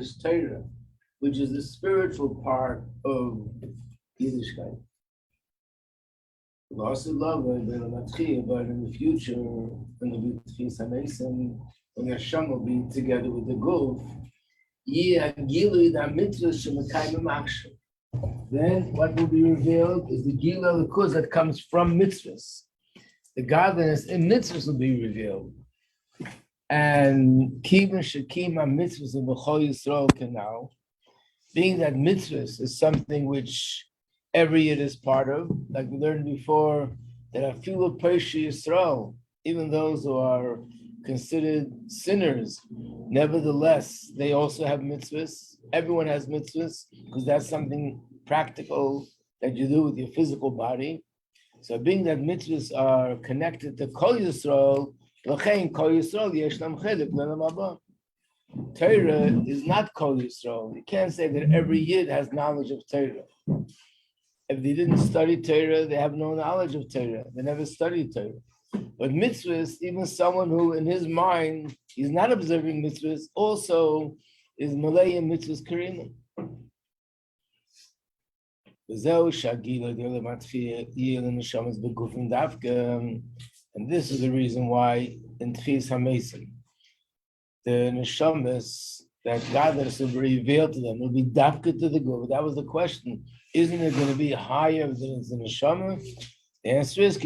this Torah, which is the spiritual part of Yiddishkeit. Lost love, but in the future, when the Tchis HaMesim, when the Hashem will be together with the Guf, then what will be revealed is the Gila L'Kuz that comes from mitzvahs. The godliness in mitzvahs will be revealed. And Kivin Shekim HaMitzvahs of B'chol Yisrael Canal, being that mitzvahs is something which every Yid is part of, like we learned before, that Afilu Pershi Yisrael, even those who are considered sinners, nevertheless, they also have mitzvahs. Everyone has mitzvahs, because that's something practical that you do with your physical body. So being that mitzvahs are connected to Kol Yisrael, Kol Yisrael Yeshnam Chelik L'Olam Haba. Torah is not Kol Yisrael. You can't say that every Yid has knowledge of Torah. If they didn't study Torah, they have no knowledge of Torah. They never studied Torah. But mitzvahs, even someone who in his mind is not observing mitzvahs, also is Malay in mitzvahs Karima. And this is the reason why in Tchis HaMesim, the neshamas that God has revealed to them will be dafka to the guf. That was the question. Isn't it going to be higher than the neshama? The answer is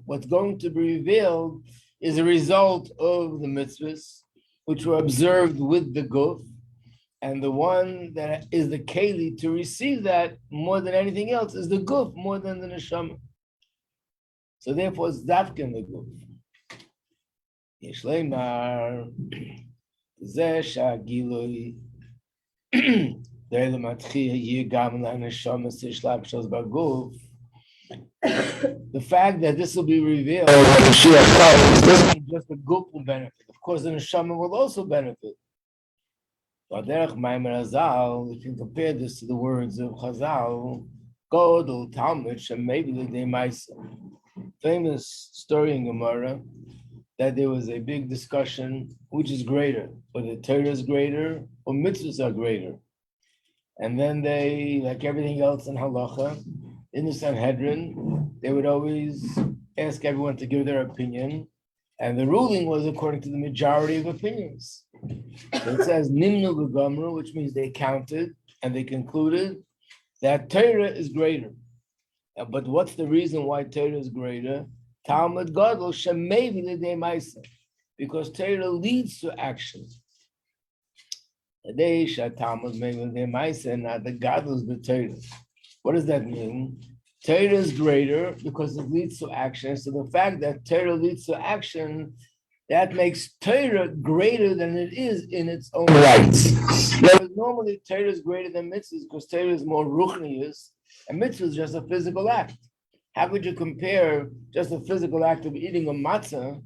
what's going to be revealed is a result of the mitzvahs, which were observed with the guf, and the one that is the keli to receive that more than anything else is the guf, more than the neshama. So therefore, it's dafka in the guf. Yesh leimar zeh shagiloi the fact that this will be revealed when Mashiach comes doesn't just the guf will benefit. Of course, the neshama will also benefit. If you compare this to the words of Chazal, Godel Talmud maybe the Demaisa. Famous story in Gemara that there was a big discussion which is greater, whether Torah is greater or mitzvahs are greater. And then they, like everything else in halacha, in the Sanhedrin, they would always ask everyone to give their opinion. And the ruling was according to the majority of opinions. So it says, Nimnu G'gamru, which means they counted and they concluded that Torah is greater. But what's the reason why Torah is greater? Talmud Gadol Shemevi L'Dei Maisa, because Torah leads to action. Not the Gadol is the Torah. What does that mean? Torah is greater because it leads to action. So the fact that Torah leads to action, that makes Torah greater than it is in its own right. Whereas normally Torah is greater than mitzvahs because Torah is more ruchnius, and mitzvah is just a physical act. How could you compare just a physical act of eating a matzah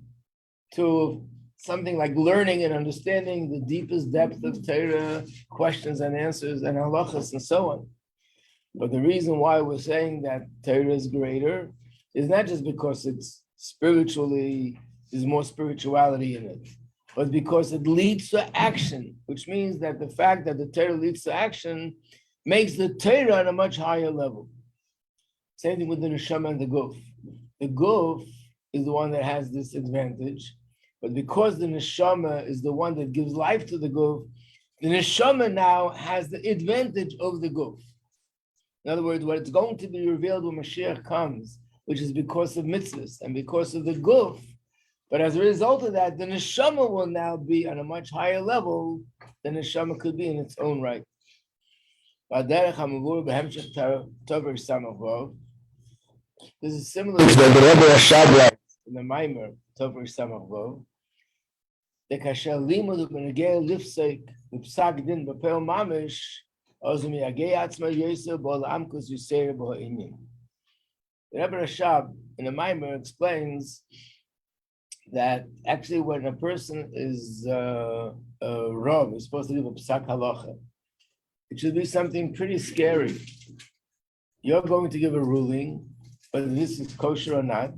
to something like learning and understanding the deepest depth of Torah, questions and answers and halachas and so on? But the reason why we're saying that Torah is greater is not just because it's spiritually, there's more spirituality in it, but because it leads to action, which means that the fact that the Torah leads to action makes the Torah on a much higher level. Same thing with the neshama and the guf. The guf is the one that has this advantage, but because the neshama is the one that gives life to the guf, the neshama now has the advantage of the guf. In other words, what it's going to be revealed when Mashiach comes, which is because of mitzvahs and because of the guf, but as a result of that, the neshama will now be on a much higher level than the neshama could be in its own right. This is similar to the Rebbe Rashab writes in the Maimer, Tover Samach Vov. The kasher limud b'negei lifsek b'psak din b'pel mamish ozumi agei atzma yosef b'ol amkus yusei b'ha'inyin. The Rebbe Rashab in the Maimer explains that actually when a person is a Rav, is supposed to give a psak halacha, it should be something pretty scary. You're going to give a ruling, whether this is kosher or not,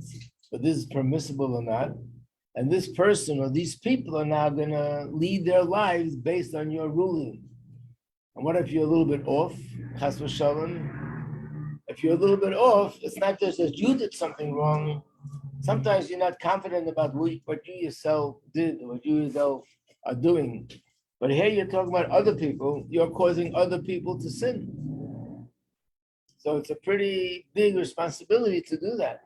whether this is permissible or not, And this person or these people are now going to lead their lives based on your ruling. And what if you're a little bit off? Chas v'shalom. If you're a little bit off, it's not just that you did something wrong. Sometimes you're not confident about what you yourself did, what you yourself are doing. But here you're talking about other people. You're causing other people to sin. So it's a pretty big responsibility to do that.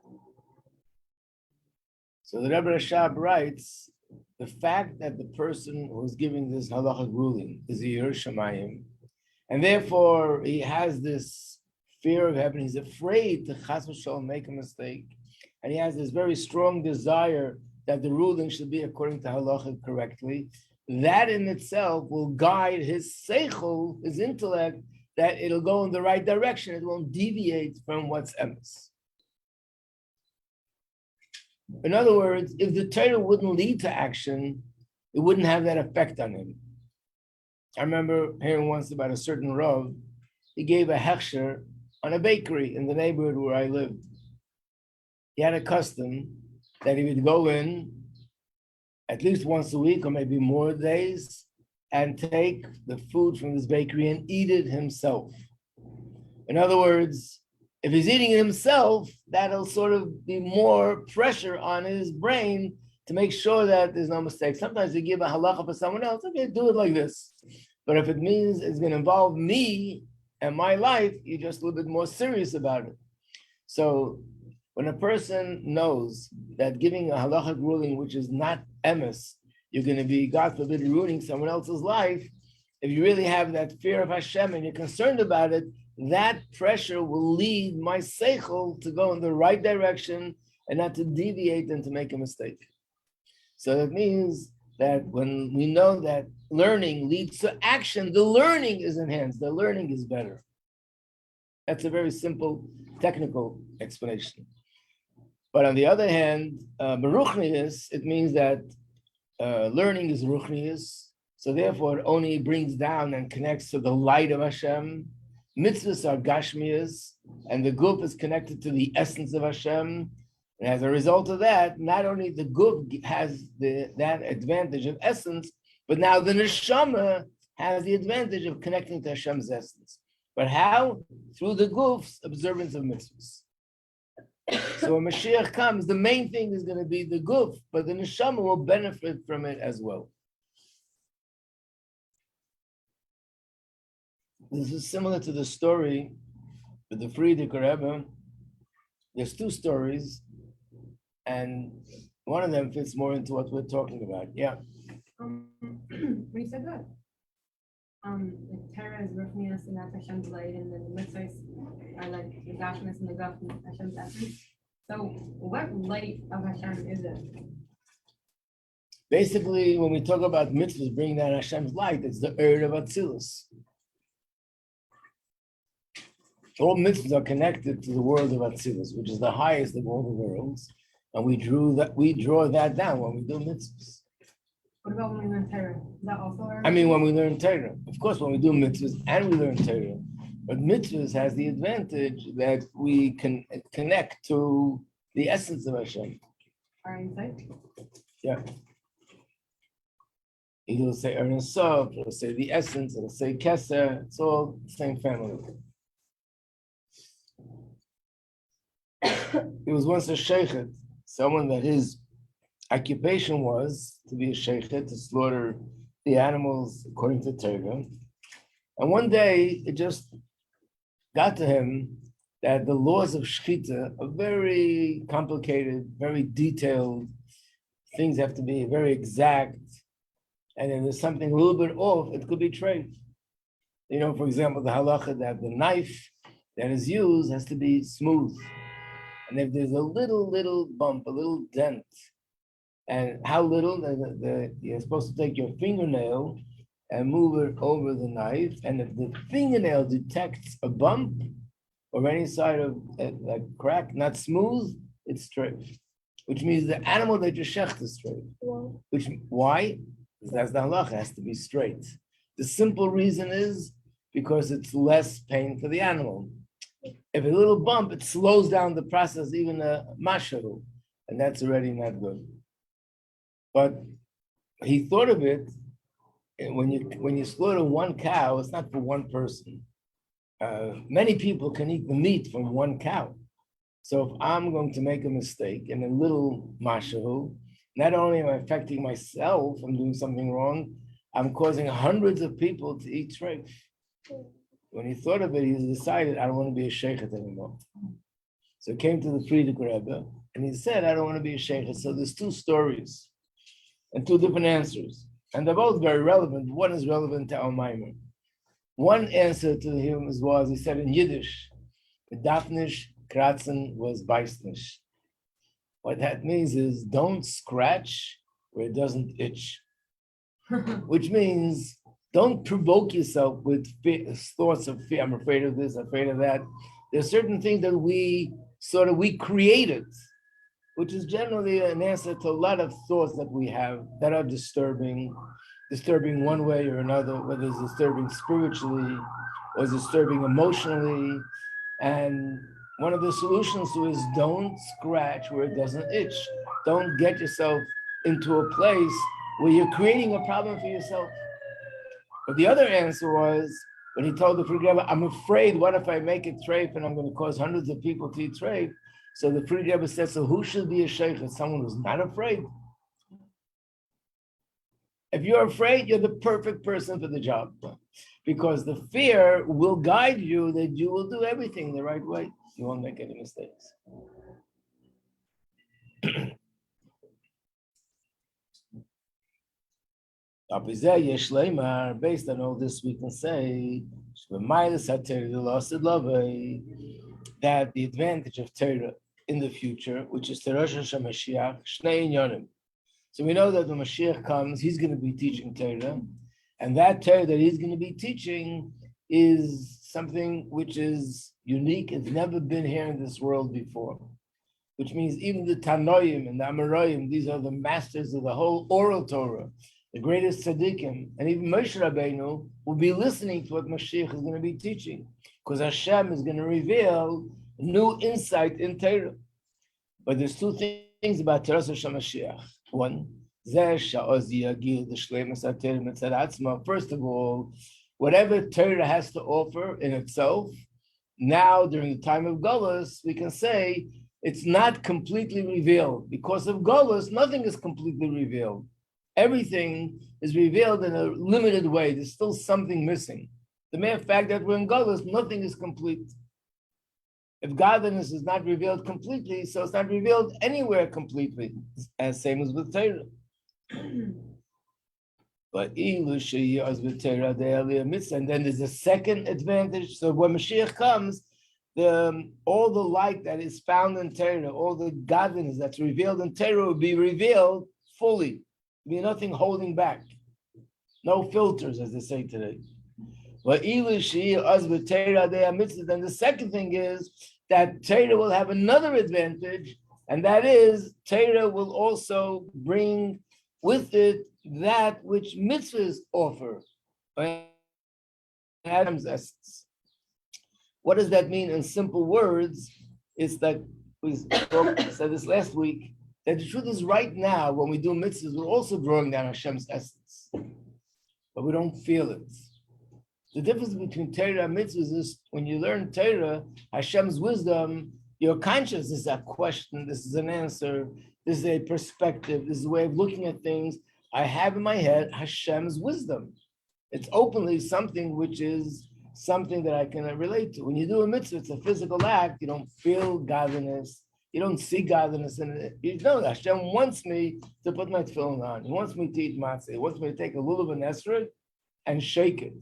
So the Rebbe Rashab writes, the fact that the person who's giving this halachic ruling is a Yer Shamayim, and therefore he has this fear of heaven, he's afraid to chas v'shalom make a mistake, and he has this very strong desire that the ruling should be according to halachic correctly. That in itself will guide his seichel, his intellect, that it'll go in the right direction. It won't deviate from what's emes. In other words, if the Torah wouldn't lead to action, it wouldn't have that effect on him. I remember hearing once about a certain Rav, he gave a hechsher on a bakery in the neighborhood where I lived. He had a custom that he would go in at least once a week or maybe more days and take the food from this bakery and eat it himself. In other words, if he's eating it himself, that'll sort of be more pressure on his brain to make sure that there's no mistake. Sometimes you give a halacha for someone else, okay, do it like this. But if it means it's going to involve me and my life, you're just a little bit more serious about it. So when a person knows that giving a halachic ruling, which is not emes, you're going to be, God forbid, ruining someone else's life, if you really have that fear of Hashem and you're concerned about it, that pressure will lead my seichel to go in the right direction and not to deviate and to make a mistake. So that means that when we know that learning leads to action, the learning is enhanced, the learning is better. That's a very simple technical explanation. But on the other hand, beruchnius, it means that learning is ruchnius, so therefore it only brings down and connects to the light of Hashem. Mitzvahs are gashmias, and the guf is connected to the essence of Hashem. And as a result of that, not only the guf has that advantage of essence, but now the neshama has the advantage of connecting to Hashem's essence. But how? Through the guf's observance of mitzvahs. So when Mashiach comes, the main thing is going to be the guf, but the neshama will benefit from it as well. This is similar to the story with the Frierdiker Rebbe. There's two stories, and one of them fits more into what we're talking about. Yeah. When you said that, the Torah is ruchnius and that's Hashem's light, and then the mitzvahs are like the gashmis and the guf and Hashem's essence. So, what light of Hashem is it? Basically, when we talk about mitzvahs bringing down Hashem's light, it's the Erd of Atzilus. All mitzvahs are connected to the world of Atzilus, which is the highest of all the worlds, and we draw that down when we do mitzvahs. What about when we learn Torah? Is that also our When we learn Torah, of course, when we do mitzvahs and we learn Torah, but mitzvahs has the advantage that we can connect to the essence of Hashem. our insight? Yeah. It'll say Ern Sof, it'll say the essence, it'll say Keser, it's all the same family. It was once a sheikhet, someone that his occupation was to be a sheikhet, to slaughter the animals according to Torah. And one day it just got to him that the laws of shechita are very complicated, very detailed. Things have to be very exact. And if there's something a little bit off, it could be trade. You know, for example, the halacha that the knife that is used has to be smooth. And if there's a little bump, a little dent, and how little, you're supposed to take your fingernail and move it over the knife. And if the fingernail detects a bump or any side of like crack, not smooth, it's straight. Which means the animal that you shecht is straight. Why? Because that's the halacha, it has to be straight. The simple reason is because it's less pain for the animal. If a little bump, it slows down the process, even a masharu, and that's already not good. But he thought of it, and when you slaughter one cow, it's not for one person. Many people can eat the meat from one cow. So if I'm going to make a mistake in a little mashahu, not only am I affecting myself from doing something wrong, I'm causing hundreds of people to eat treif. When he thought of it, he decided, I don't want to be a sheikhet anymore. So he came to the Frierdiker Rebbe, and he said, I don't want to be a sheikhet. So there's two stories and two different answers. And they're both very relevant. One is relevant to our Maimer. One answer to him was, he said in Yiddish, Dafnish kratzen was beistnish. What that means is don't scratch where it doesn't itch. Which means don't provoke yourself with thoughts of fear. I'm afraid of this, afraid of that. There's certain things that we created, which is generally an answer to a lot of thoughts that we have that are disturbing one way or another, whether it's disturbing spiritually or disturbing emotionally. And one of the solutions to is don't scratch where it doesn't itch. Don't get yourself into a place where you're creating a problem for yourself. But the other answer was, when he told the Frierdiker Rebbe, I'm afraid, what if I make it treif and I'm going to cause hundreds of people to eat treif? So the Frierdiker Rebbe said, so who should be a sheikh? Someone who's not afraid. If you're afraid, you're the perfect person for the job. Because the fear will guide you that you will do everything the right way. You won't make any mistakes. Based on all this, we can say that the advantage of Torah in the future, which is Terosh HaMashiach, Shnei Inyonim. So we know that when Mashiach comes, he's going to be teaching Torah, and that Torah that he's going to be teaching is something which is unique. It's never been here in this world before, which means even the Tanoim and the Amoraim, these are the masters of the whole oral Torah, the greatest tzaddikim, and even Moshe Rabbeinu will be listening to what Mashiach is going to be teaching, because Hashem is going to reveal new insight in Torah. But there's two things about Torah Mashiach. One, first of all, whatever Torah has to offer in itself, now during the time of Golus, we can say it's not completely revealed. Because of Golus, nothing is completely revealed. Everything is revealed in a limited way. There's still something missing. The mere fact that we're in Golus, nothing is complete. If godliness is not revealed completely, so it's not revealed anywhere completely, as same as with Torah. But and then there's a second advantage. So when Mashiach comes, all the light that is found in Torah, all the godliness that's revealed in Torah will be revealed fully. There'll be nothing holding back. No filters, as they say today. Then the second thing is that Torah will have another advantage, and that is Torah will also bring with it that which mitzvahs offer. What does that mean in simple words? It's that we said this last week, that the truth is right now, when we do mitzvahs, we're also drawing down Hashem's essence, but we don't feel it. The difference between Torah and mitzvahs is when you learn Torah, Hashem's wisdom, you're conscious. This is a question, this is an answer, this is a perspective, this is a way of looking at things. I have in my head Hashem's wisdom. It's openly something which is something that I can relate to. When you do a mitzvah, it's a physical act. You don't feel godliness. You don't see godliness in it. You know that Hashem wants me to put my tefillin on. He wants me to eat matzah. He wants me to take a lulav and esrog and shake it.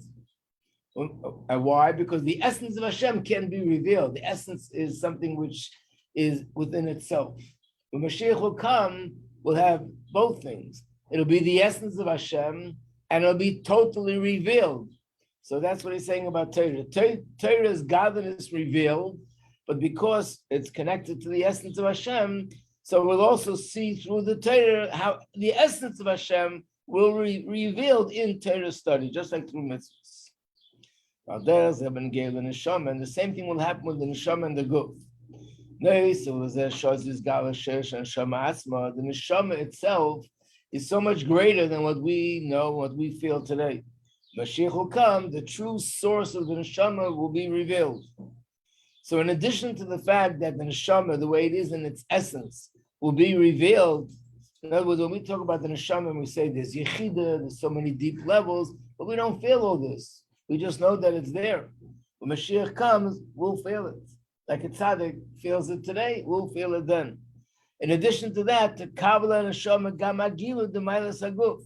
And why? Because the essence of Hashem can be revealed. The essence is something which is within itself. When Mashiach will come, we'll have both things. It'll be the essence of Hashem, and it'll be totally revealed. So that's what he's saying about Torah. Torah's godliness revealed, but because it's connected to the essence of Hashem, so we'll also see through the Torah how the essence of Hashem will be revealed in Torah study, just like through mitzvahs. And the same thing will happen with the neshama and the guf. The neshama itself is so much greater than what we know, what we feel today. Mashiach will come, the true source of the neshama will be revealed. So in addition to the fact that the neshama, the way it is in its essence, will be revealed, in other words, when we talk about the neshama, we say there's yechida, there's so many deep levels, but we don't feel all this. We just know that it's there. When Mashiach comes, we'll feel it. Like a tzaddik feels it today, we'll feel it then. In addition to that, the Kabbalah neshama gamagilu demailas haguf.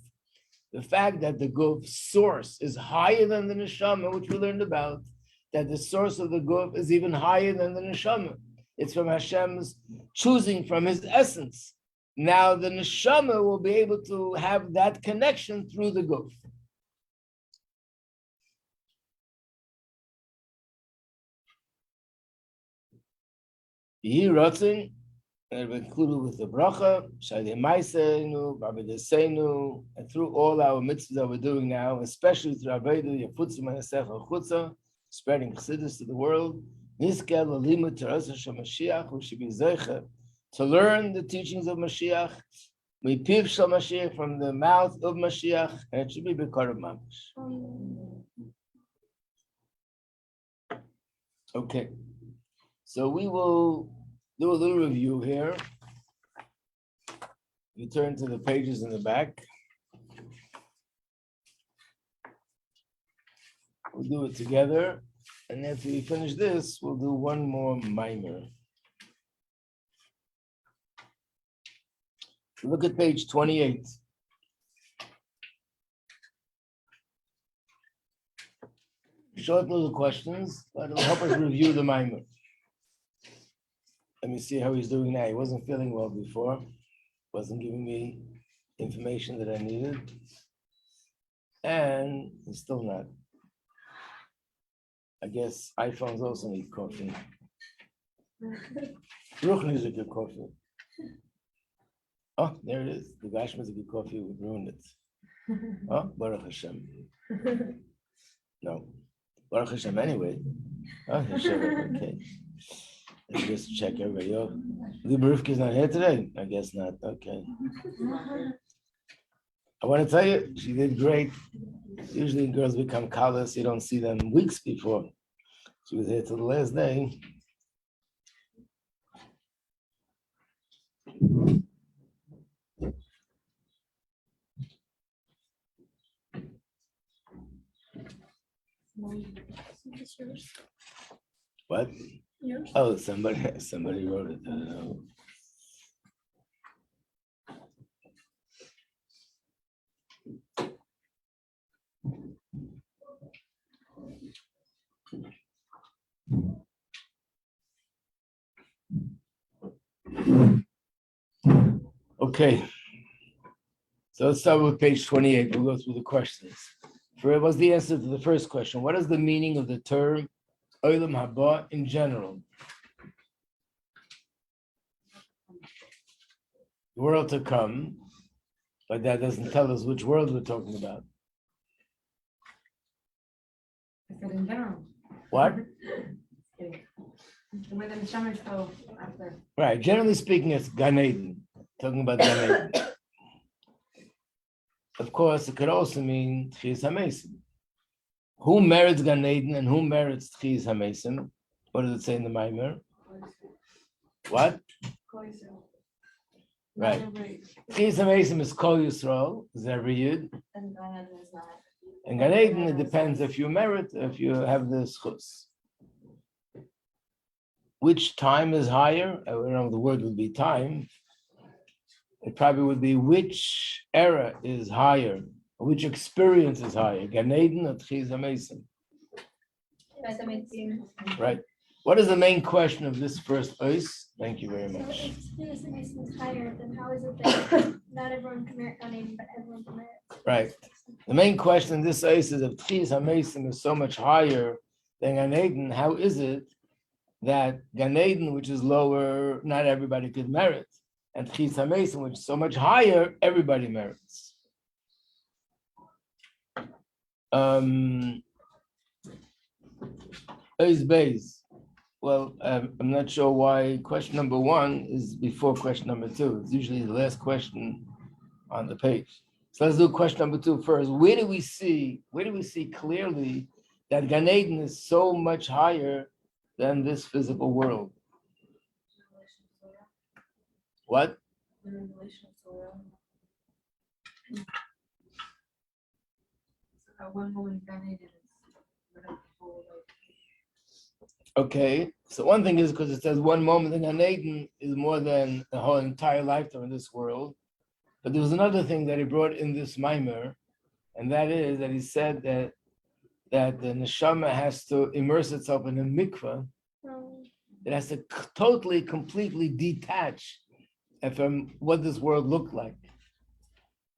The fact that the guf source is higher than the neshama, which we learned about, that the source of the guf is even higher than the neshama. It's from Hashem's choosing from his essence. Now the neshama will be able to have that connection through the guf. Yehi Ratzon, and included with the bracha, Shadei Maiseinu, Rabbi Deseinu, and through all our mitzvahs that we're doing now, especially through Avodah Yafutzu Manasecha Chutza, spreading Chassidus to the world, Nizkel L'limud Torah Shel Mashiach, we should be zeicha to learn the teachings of Mashiach, Mipiv Shel Mashiach, from the mouth of Mashiach, and it should be B'karav Mamash. Okay, so we will do a little review here. You turn to the pages in the back. We'll do it together, and after we finish this, we'll do one more mimer. Look at page 28. Short little questions, but it'll help us review the mimer. Let me see how he's doing now. He wasn't feeling well before. Wasn't giving me information that I needed. And he's still not. I guess iPhones also need coffee. Ruch needs a good coffee. Oh, there it is. The Gashmas a good coffee would ruin it. Oh, Baruch Hashem. No. Baruch Hashem anyway. Oh, Hashem, okay. Let's just check everybody. Oh, the Barufka is not here today? I guess not. Okay. I want to tell you, she did great. Usually girls become callous. You don't see them weeks before. She was here till the last day. What? Yours? Oh, somebody wrote it. I don't know. Okay. So let's start with page 28. We'll go through the questions. What's the answer to the first question? What is the meaning of the term Olam Haba in general? The world to come, but that doesn't tell us which world we're talking about. I said in general. What? Where the neshama go after. Right. Generally speaking, it's Gan Eden. Talking about Gan Eden. Of course, it could also mean Tchias HaMesim. Who merits Gan Eden and who merits Tchias HaMesim? What does it say in the Maimer? What? Right. Tchias HaMesim is Kol Yisrael, is every Yid. And Gan Eden is not. And Gan Eden, it depends if you merit, if you have the schus. Which time is higher? I don't know, the word would be time. It probably would be which era is higher, which experience is higher, Gan Eden or Tchias HaMesim? Right. What is the main question of this first ois? Thank you very much. So if Tchias HaMesim is higher, then how is it that not everyone can merit Gan Eden, but everyone can merit? Right. The main question in this ois is if Tchias HaMesim is so much higher than Gan Eden, how is it that Gan Eden, which is lower, not everybody could merit? And Tchias HaMesim, which is so much higher, everybody merits. Ois Beis. Well, I'm not sure why question number one is before question number two. It's usually the last question on the page. So let's do question number 2 first. Where do we see clearly that Gan Eden is so much higher than this physical world? What? Okay, so one thing is because it says one moment in Gan Eden is more than the whole entire lifetime in this world. But there was another thing that he brought in this mimer, and that is that he said that the neshama has to immerse itself in a mikveh. It has to totally, completely detach from what this world looked like.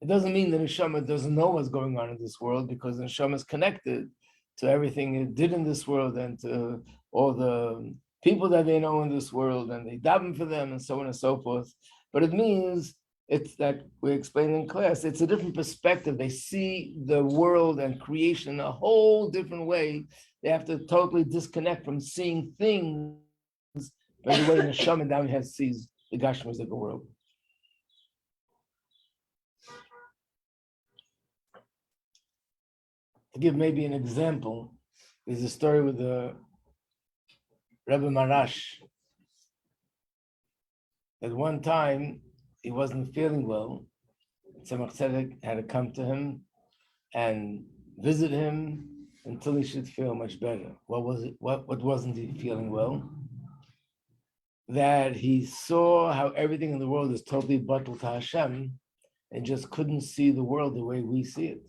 It doesn't mean the neshama doesn't know what's going on in this world, because the neshama is connected to everything it did in this world and to all the people that they know in this world, and they daven for them and so on and so forth. But it means it's that we explained in class, it's a different perspective. They see the world and creation in a whole different way. They have to totally disconnect from seeing things by the way the neshama down here sees the gashmis of the world. To give maybe an example, there's a story with the Rabbi Marash. At one time, he wasn't feeling well. Tzemach Tzedek had to come to him and visit him until he should feel much better. What was it? What wasn't he feeling well? That he saw how everything in the world is totally batel to Hashem, and just couldn't see the world the way we see it.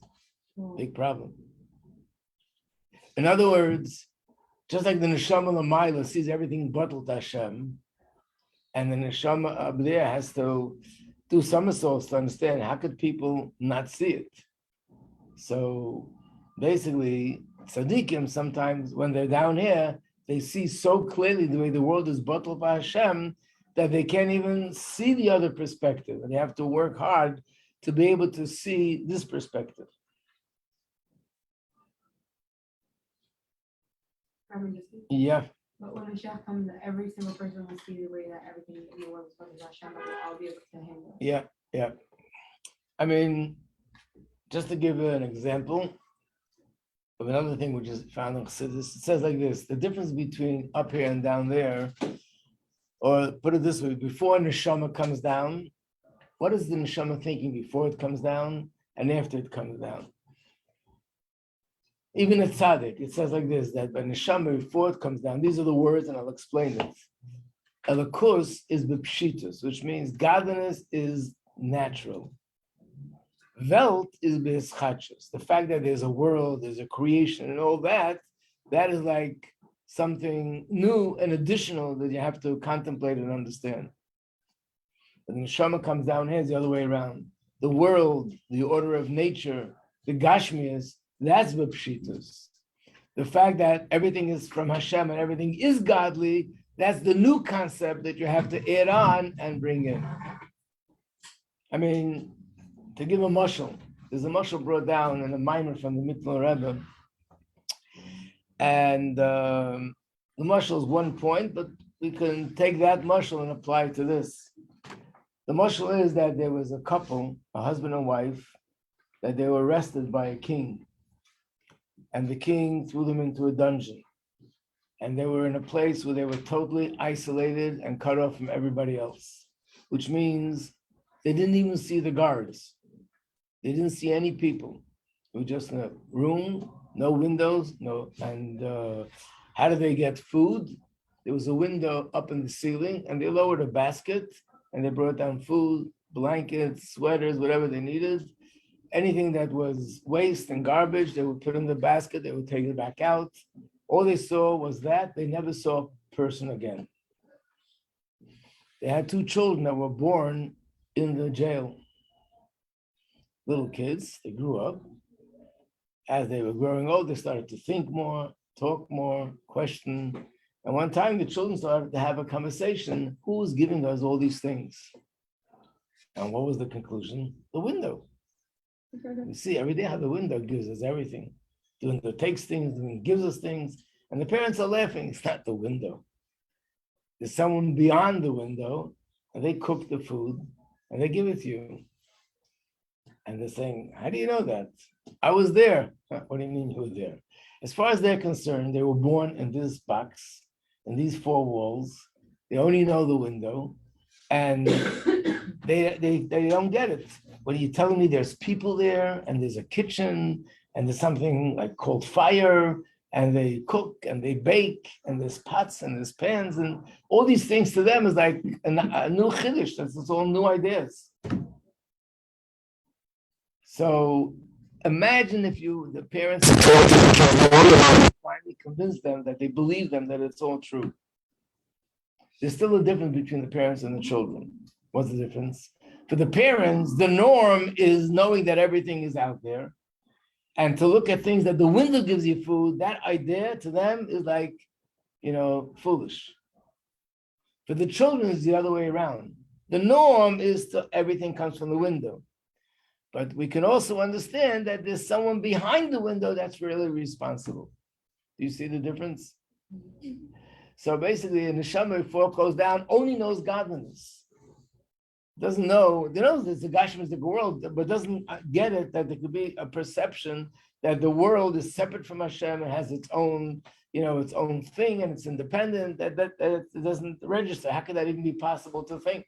Big problem. In other words, just like the neshama l'mayla sees everything batel to Hashem, and the neshama up there has to do somersaults to understand how could people not see it. So basically, tzaddikim sometimes when they're down here, they see so clearly the way the world is batel for Hashem that they can't even see the other perspective, and they have to work hard to be able to see this perspective. Yeah. But when Mashiach comes, every single person will see the way that everything in the world is supposed to Hashem, and we'll all be able to handle it. Yeah. I mean, just to give an example of another thing which is found in Chassidus, it says like this: the difference between up here and down there, or put it this way, before neshama comes down, what is the neshama thinking before it comes down and after it comes down? Even a tzaddik, it says like this, that by neshama, before it comes down, these are the words, and I'll explain it. Elikus is b'pshitus, which means godliness is natural. Welt is b'eschatshus. The fact that there's a world, there's a creation, and all that, that is like something new and additional that you have to contemplate and understand. But the neshama comes down here, it's the other way around. The world, the order of nature, the gashmias, that's b'pshitus. The fact that everything is from Hashem and everything is godly, that's the new concept that you have to add on and bring in. I mean, to give a mashal, there's a mashal brought down in a mimer from the Mittel Rebbe, and the mashal is one point, but we can take that mashal and apply it to this. The mashal is that there was a couple, a husband and wife, that they were arrested by a king. And the king threw them into a dungeon. And they were in a place where they were totally isolated and cut off from everybody else, which means they didn't even see the guards. They didn't see any people. They were just in a room, no windows, and how did they get food? There was a window up in the ceiling, and they lowered a basket, and they brought down food, blankets, sweaters, whatever they needed. Anything that was waste and garbage, they would put in the basket, they would take it back out. All they saw was that. They never saw a person again. They had 2 children that were born in the jail. Little kids, they grew up. As they were growing old, they started to think more, talk more, question. And one time the children started to have a conversation. Who was giving us all these things? And what was the conclusion? The window. You see every day how the window gives us everything. The window takes things, the window gives us things, and the parents are laughing. It's not the window. There's someone beyond the window, and they cook the food, and they give it to you. And they're saying, how do you know that? I was there. What do you mean you were there? As far as they're concerned, they were born in this box, in these four walls. They only know the window, and they don't get it. What are you telling me? There's people there, and there's a kitchen, and there's something like called fire, and they cook and they bake, and there's pots and there's pans, and all these things to them is like a new chiddush. That's all new ideas. So imagine if the parents finally convince them that they believe them, that it's all true. There's still a difference between the parents and the children. What's the difference? For the parents, the norm is knowing that everything is out there. And to look at things that the window gives you food, that idea to them is like, foolish. For the children, it's the other way around. The norm is everything comes from the window. But we can also understand that there's someone behind the window that's really responsible. Do you see the difference? So basically, the neshama, before it goes down, only knows godliness. Doesn't know, they know that the Gashmistic world, but doesn't get it that there could be a perception that the world is separate from Hashem and has its own, its own thing, and it's independent. That it doesn't register. How could that even be possible to think?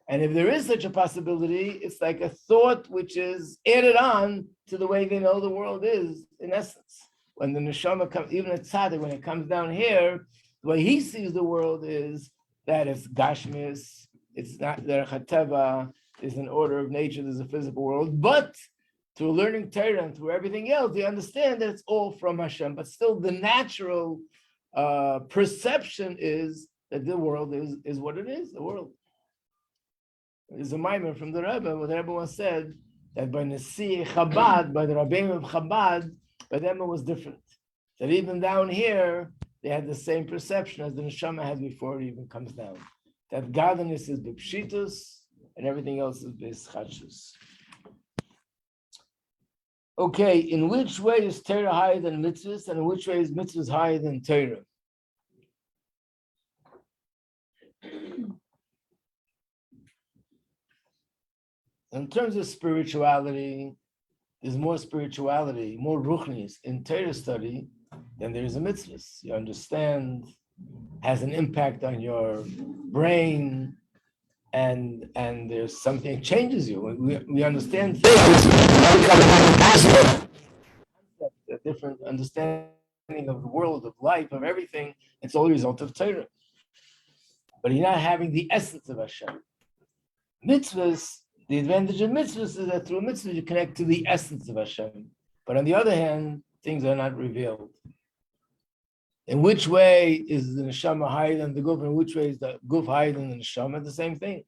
And if there is such a possibility, it's like a thought which is added on to the way they know the world is, in essence. When the neshama comes, even at tzaddik, when it comes down here, the way he sees the world is that it's gashmis, it's not derech hateva, there's an order of nature, there's a physical world. But through learning Torah and through everything else, they understand that it's all from Hashem. But still, the natural perception is that the world is what it is, the world. There's a mimer from the Rebbe, what the Rebbe once said, that by Nasi Chabad, by the Rabbeim of Chabad, by them it was different. That even down here, they had the same perception as the neshama has before it even comes down. That godliness is b'pshitus, and everything else is b'schachus. Okay, in which way is Torah higher than mitzvahs, and in which way is mitzvahs higher than Torah? In terms of spirituality, there's more spirituality, more ruchnis in Torah study than there is in mitzvahs. You understand, has an impact on your brain, and there's something that changes you. We understand things. A different understanding of the world, of life, of everything. It's all a result of Torah. But you're not having the essence of Hashem. Mitzvahs, the advantage of mitzvahs is that through mitzvahs you connect to the essence of Hashem. But on the other hand, things are not revealed. In which way is the neshama higher than the guf, and in which way is the guf higher than the neshama? The same thing.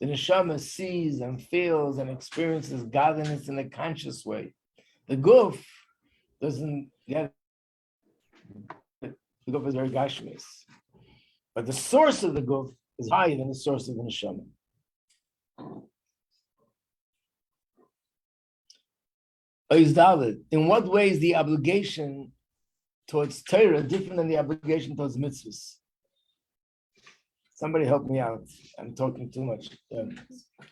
The neshama sees and feels and experiences godliness in a conscious way. The guf doesn't get it. The guf is very gashmis. But the source of the guf is higher than the source of the neshama. In what way is the obligation towards Torah different than the obligation towards mitzvahs? Somebody help me out. I'm talking too much. Yeah.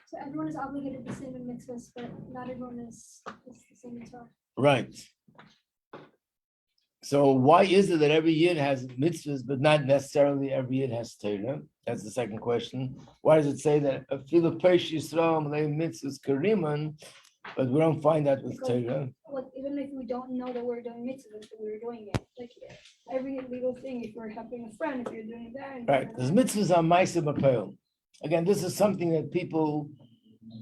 So everyone is obligated the same in mitzvahs, but not everyone is the same as well. Right. So why is it that every yid has mitzvahs, but not necessarily every yid has Torah? That's the second question. Why does it say that afilu peish Yisrael malei mitzvahs kariman, but we don't find that with Torah? Like, even if we don't know that we're doing mitzvahs, but we're doing it. Like every legal thing, if we're helping a friend, if you're doing that. Right. There's mitzvahs on Ma'aseh B'Peil. Again, this is something that people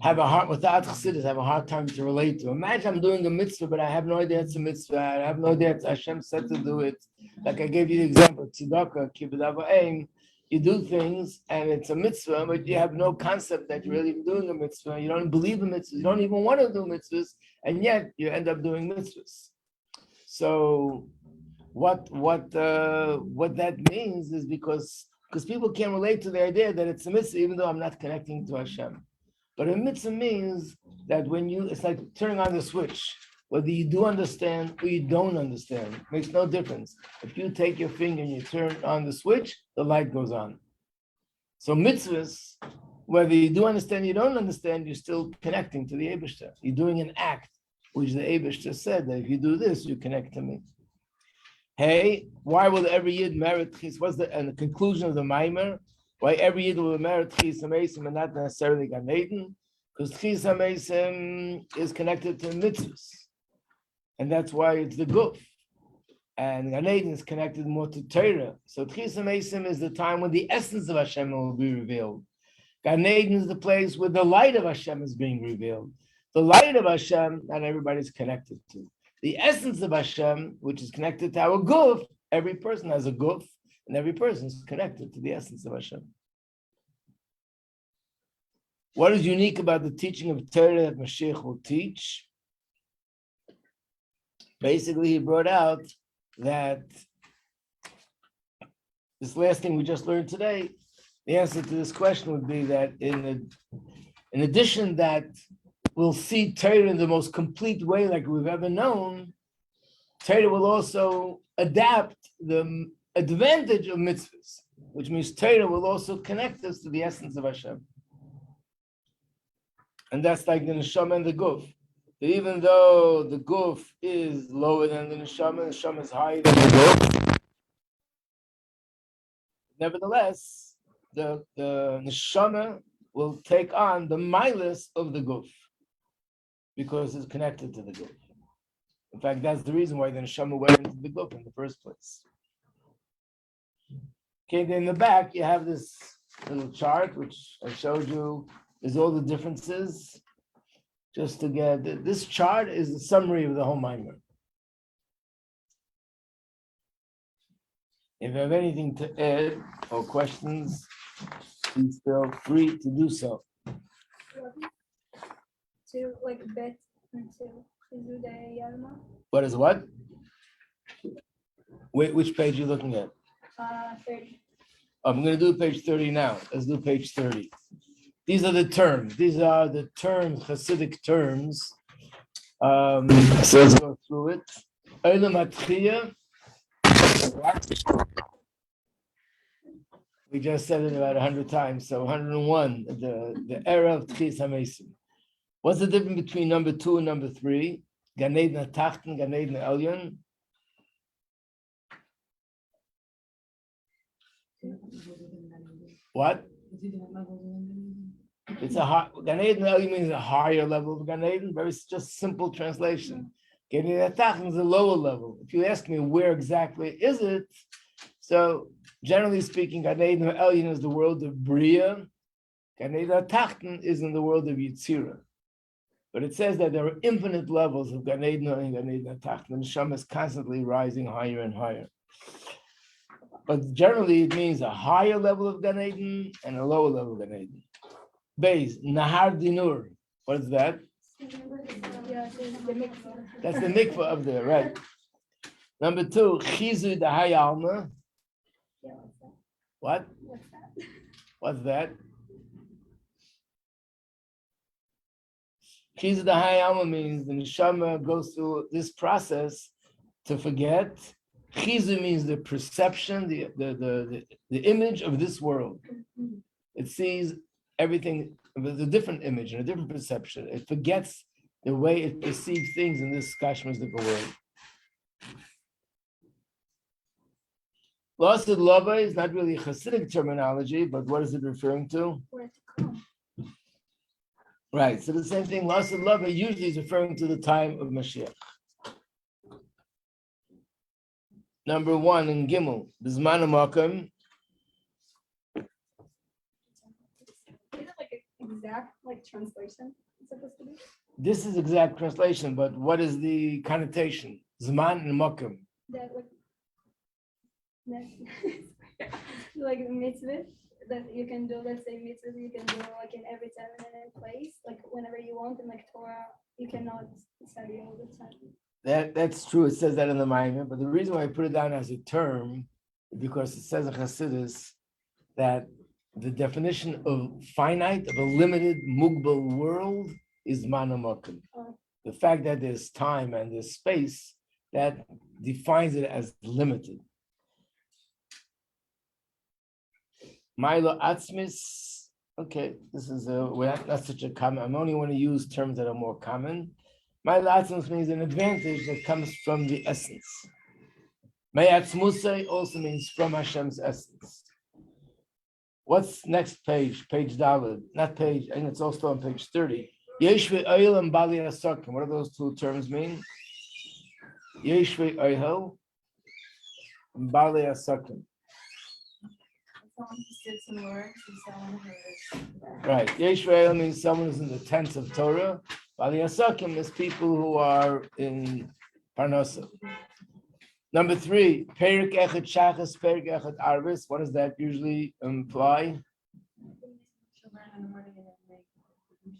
have a hard, without Chassidus, have a hard time to relate to. Imagine I'm doing a mitzvah, but I have no idea it's a mitzvah. I have no idea it's Hashem said to do it. Like I gave you the example, tzedakah, kibbud aim. You do things and it's a mitzvah, but you have no concept that you're really doing a mitzvah. You don't believe in mitzvahs. You don't even want to do mitzvahs, and yet you end up doing mitzvahs. So what that means is because people can't relate to the idea that it's a mitzvah, even though I'm not connecting to Hashem. But a mitzvah means that it's like turning on the switch. Whether you do understand or you don't understand, makes no difference. If you take your finger and you turn on the switch, the light goes on. So mitzvahs, whether you do understand, you don't understand, you're still connecting to the Eibishter. You're doing an act, which the Eibishter said that if you do this, you connect to me. Hey, why will every Yid merit Chis? What's the conclusion of the Maimer? Why every Yid will merit Chis HaMeisim and not necessarily Gan Eden? Because Chis HaMeisim is connected to mitzvahs. And that's why it's the guf. And Gan Eden is connected more to Torah. So Chis HaMeisim is the time when the essence of Hashem will be revealed. Gan Eden is the place where the light of Hashem is being revealed. The light of Hashem, not everybody's connected to. The essence of Hashem, which is connected to our guf, every person has a guf, and every person is connected to the essence of Hashem. What is unique about the teaching of Torah that Mashiach will teach? Basically, he brought out that this last thing we just learned today, the answer to this question would be that in addition that we'll see Torah in the most complete way like we've ever known, Torah will also adapt the advantage of mitzvahs, which means Torah will also connect us to the essence of Hashem. And that's like the neshama and the guf. Even though the guf is lower than the neshama is higher than the guf, nevertheless, the neshama will take on the milas of the guf because it's connected to the guf. In fact, that's the reason why the neshama went into the guf in the first place. Okay, then in the back, you have this little chart, which I showed you. There's all the differences. Just to get, this chart is the summary of the whole Maimer. If you have anything to add or questions, please feel free to do so. To like bet until do the Yarma. What is what? Wait, which page are you looking at? 30. I'm going to do page 30 now. Let's do page 30. These are the terms. These are the terms, Hasidic terms. So let's go through it. Olam Atchiyah. We just said it about 100 times, so 101, the era of Tchis HaMeisim. What's the difference between number 2 and number 3? Gan Eden HaTachten, Gan Eden HaElyon. What? It's a high, Gan Eden HaElyon means a higher level of Gan Eden, very just simple translation. Gan Eden HaTachten is a lower level. If you ask me where exactly is it, so generally speaking, Gan Eden HaElyon is the world of Bria. Gan Eden HaTachten is in the world of Yitzira. But it says that there are infinite levels of Gan Eden and Gan Eden HaTachten. The Neshama is constantly rising higher and higher. But generally, it means a higher level of Gan Eden and a lower level of Gan Eden. Beis, Nahar Dinur. What is that? That's the mikvah up there, right? Number 2, Chizu Dahai Alma. What? What's that? Chizu Dahai Alma means the neshama goes through this process to forget. Chizu means the perception, the image of this world. It sees everything with a different image and a different perception. It forgets the way it perceives things in this Kashmazika world. Lost Lava is not really Hasidic terminology, but what is it referring to? Right, so the same thing, Lost Lava usually is referring to the time of Mashiach. Number 1 in Gimel, Bizman HaMakom. Is it like an exact translation it's supposed to be? This is exact translation, but what is the connotation? Zman and Makom. That like mitzvah that you can do, let's say mitzvah you can do like in every time and in place, like whenever you want, and like Torah you cannot study all the time. That's true. It says that in the Maimer, but the reason why I put it down as a term is because it says in Chassidus that the definition of finite, of a limited mugbal world is manamokim. The fact that there's time and there's space, that defines it as limited. Milo atzmis, Okay, this is not such a common. I only want to use terms that are more common. My latzmus means an advantage that comes from the essence. Mayatzmusay also means from Hashem's essence. What's next page? Page David, not page. I think it's also on page 30. Yeshve oil and bali asakim. What do those two terms mean? Yeshve oil and bali asakim. Someone who sits and works and someone who is. Right. Yeshve means someone who's in the tents of Torah. Bali asakim is people who are in Parnasa. Number 3, Perik Echad Shachas, Perik Echad Arvis. What does that usually imply?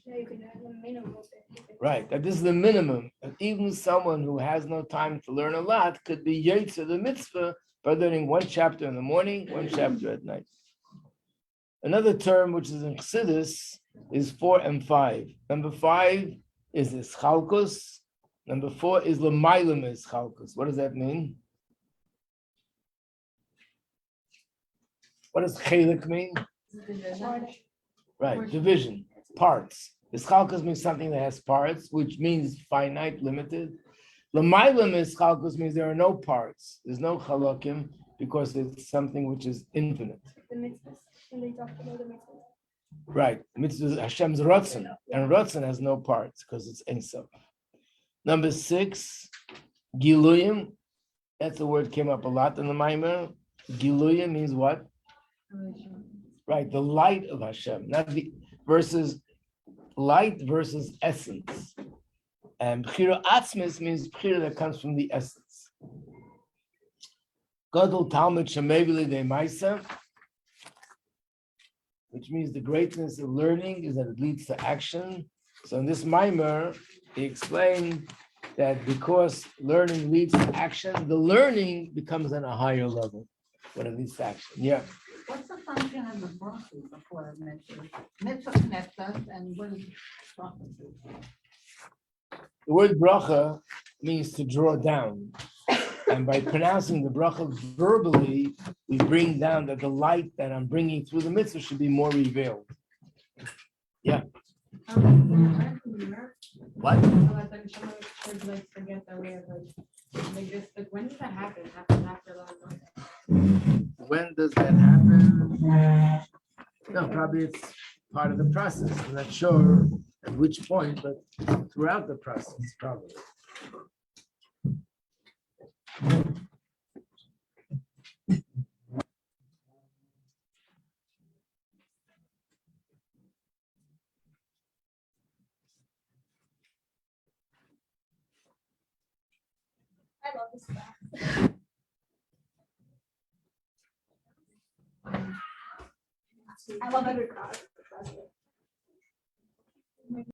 Yeah, you can have the minimum of it. Right, that this is the minimum. And even someone who has no time to learn a lot could be Yetzer the mitzvah by learning one chapter in the morning, one chapter at night. Another term which is in Chassidus is 4 and 5. Number 5 is Ischalkus. Number 4 is Lemailim Ischalkus. What does that mean? What does chelik mean? Right, division, parts. Ischalkus means something that has parts, which means finite, limited. Lemailim Ischalkus means there are no parts. There's no chalokim because it's something which is infinite. The mitzvahs, when they talked about the mitzvahs. Right, mitzvah is Hashem's Ratzon, and Ratzon has no parts because it's Ein Sof. Number 6, Giluyim. That's a word came up a lot in the Maimer. Giluyim means what? Right, the light of Hashem, not the versus light versus essence. And Bchira Atzmis means Bchira that comes from the essence. Gadol Talmud Shemevili De Maisa, which means the greatness of learning is that it leads to action. So in this Maimer, he explained that because learning leads to action, the learning becomes on a higher level when it leads to action. Yeah. What's the function of the bracha before the mitzvah? Mitzvah connects us, and what is bracha? The word bracha means to draw down. And by pronouncing the bracha verbally, we bring down that the light that I'm bringing through the mitzvah should be more revealed. Yeah. What? When does that happen? Happen after the When does that happen? No, probably it's part of the process. I'm not sure at which point, but throughout the process, probably. I love this class. I love every class.